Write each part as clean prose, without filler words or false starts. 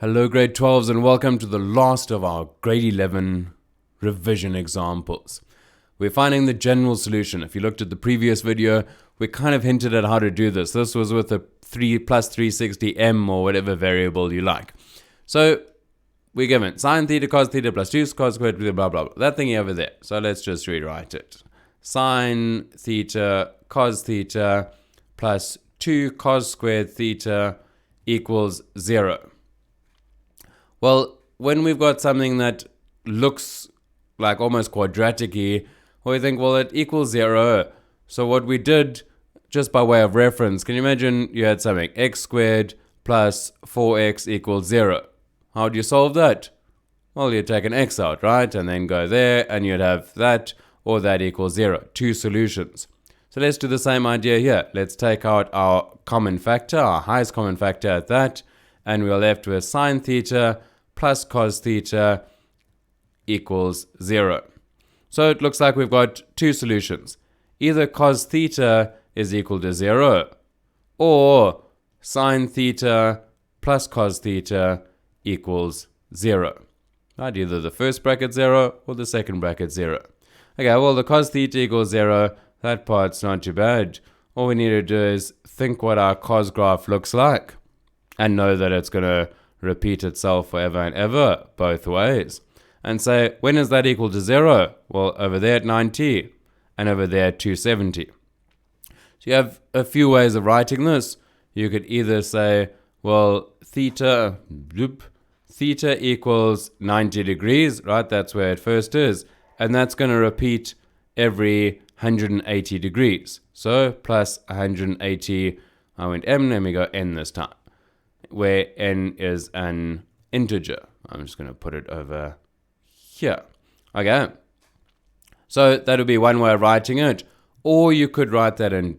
Hello grade 12s and welcome to the last of our grade 11 revision examples. We're finding the general solution. If you looked at the previous video, we kind of hinted at how to do this. This was with a 3 plus 360m or whatever variable you like. So we're given sine theta cos theta plus 2 cos squared blah blah blah. That thingy over there. So let's just rewrite it. Sine theta cos theta plus 2 cos squared theta equals 0. Well, when we've got something that looks like almost quadratic-y, we think, well, it equals 0. So what we did, just by way of reference, can you imagine you had something, x squared plus 4x equals 0. How do you solve that? Well, you take an x out, right? And then go there, and you'd have that or that equals 0. Two solutions. So let's do the same idea here. Let's take out our common factor, our highest common factor at that, and we're left with sine theta plus cos theta equals 0. So it looks like we've got two solutions. Either cos theta is equal to 0, or sine theta plus cos theta equals 0. Right? Either the first bracket 0 or the second bracket 0. Okay, well, the cos theta equals 0, that part's not too bad. All we need to do is think what our cos graph looks like and know that it's going to repeat itself forever and ever, both ways. And say, when is that equal to 0? Well, over there at 90, and over there at 270. So you have a few ways of writing this. You could either say, well, theta equals 90 degrees, right? That's where it first is. And that's going to repeat every 180 degrees. So plus 180, I went m, let me go n this time, where n is an integer. I'm just going to put it over here. Okay. So that would be one way of writing it. Or you could write that in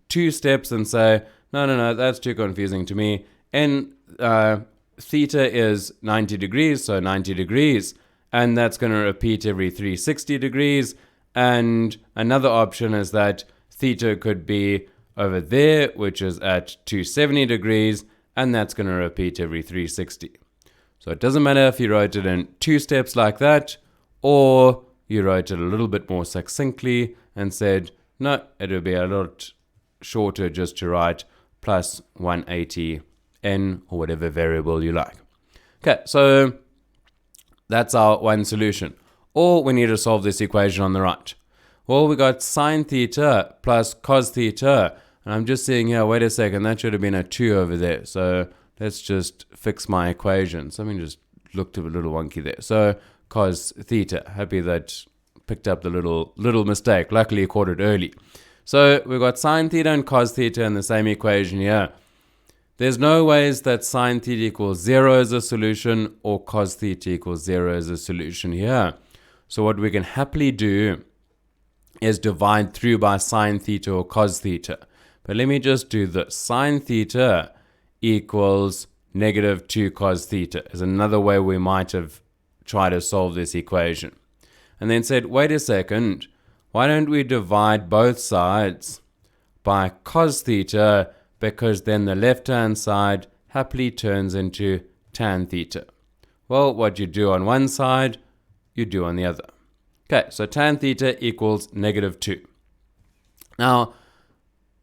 two steps and say, no, that's too confusing to me. Theta is 90 degrees, so 90 degrees. And that's going to repeat every 360 degrees. And another option is that theta could be over there, which is at 270 degrees. And that's going to repeat every 360. So it doesn't matter if you wrote it in two steps like that, or you wrote it a little bit more succinctly and said, no, it would be a lot shorter just to write plus 180 n or whatever variable you like. Okay, so that's our one solution. Or we need to solve this equation on the right. Well, we got sine theta plus cos theta. And I'm just seeing here, wait a second, that should have been a 2 over there. So let's just fix my equation. Something just looked a little wonky there. So cos theta, happy that picked up the little mistake. Luckily, you caught it early. So we've got sine theta and cos theta in the same equation here. There's no ways that sine theta equals 0 as a solution or cos theta equals 0 as a solution here. So what we can happily do is divide through by sine theta or cos theta. But let me just do this. Sine theta equals negative 2 cos theta is another way we might have tried to solve this equation. And then said, wait a second, why don't we divide both sides by cos theta, because then the left-hand side happily turns into tan theta. Well, what you do on one side, you do on the other. Okay, so tan theta equals negative 2. Now,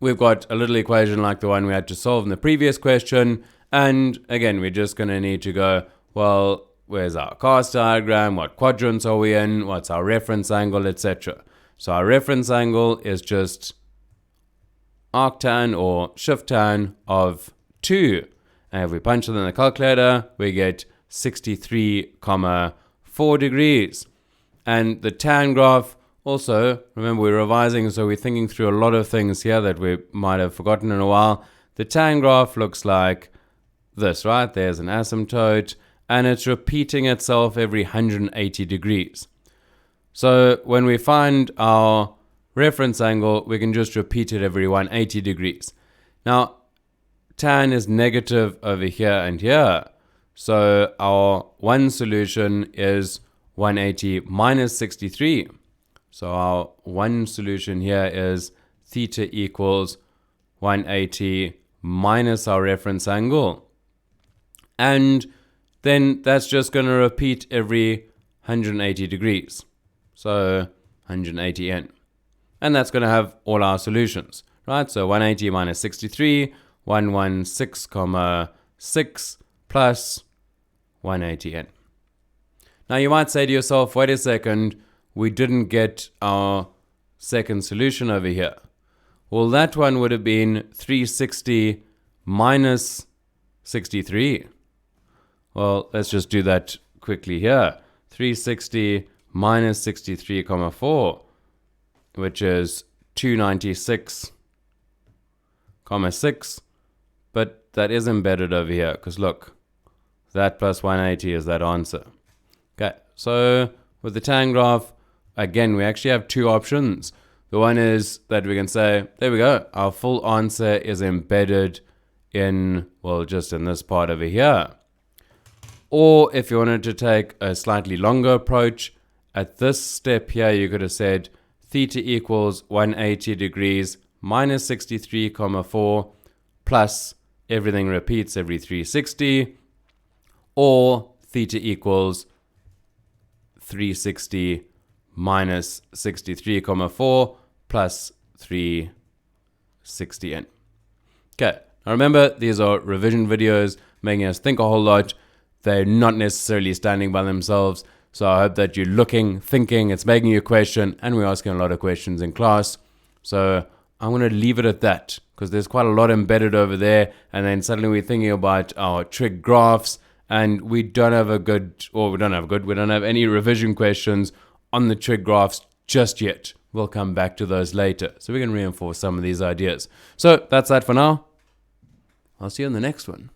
we've got a little equation like the one we had to solve in the previous question. And again, we're just going to need to go, well, where's our cast diagram? What quadrants are we in? What's our reference angle, etc. So our reference angle is just arctan or shift tan of 2. And if we punch it in the calculator, we get 63,4 degrees. And the tan graph, also, remember we're revising, so we're thinking through a lot of things here that we might have forgotten in a while. The tan graph looks like this, right? There's an asymptote, and it's repeating itself every 180 degrees. So when we find our reference angle, we can just repeat it every 180 degrees. Now, tan is negative over here and here. So our one solution is 180 minus 63. So our one solution here is theta equals 180 minus our reference angle. And then that's just going to repeat every 180 degrees. So 180n. And that's going to have all our solutions, right? So 180 minus 63, 116,6 plus 180n. Now you might say to yourself, wait a second, we didn't get our second solution over here. Well, that one would have been 360 minus 63. Well, let's just do that quickly here. 360 minus 63,4, which is 296,6. But that is embedded over here, because look, that plus 180 is that answer. Okay, so with the tan graph, again, we actually have two options. The one is that we can say, there we go, our full answer is embedded in, well, just in this part over here. Or if you wanted to take a slightly longer approach, at this step here, you could have said theta equals 180 degrees minus 63,4 plus everything repeats every 360, or theta equals 360 minus 63,4 plus 360n. Okay, now remember, these are revision videos making us think a whole lot. They're not necessarily standing by themselves. So I hope that you're looking, thinking, it's making you question, and we're asking a lot of questions in class. So I'm going to leave it at that, because there's quite a lot embedded over there. And then suddenly we're thinking about our trig graphs, and we don't have any revision questions on the trig graphs just yet. We'll come back to those later, so we can reinforce some of these ideas. So that's that for now. I'll see you in the next one.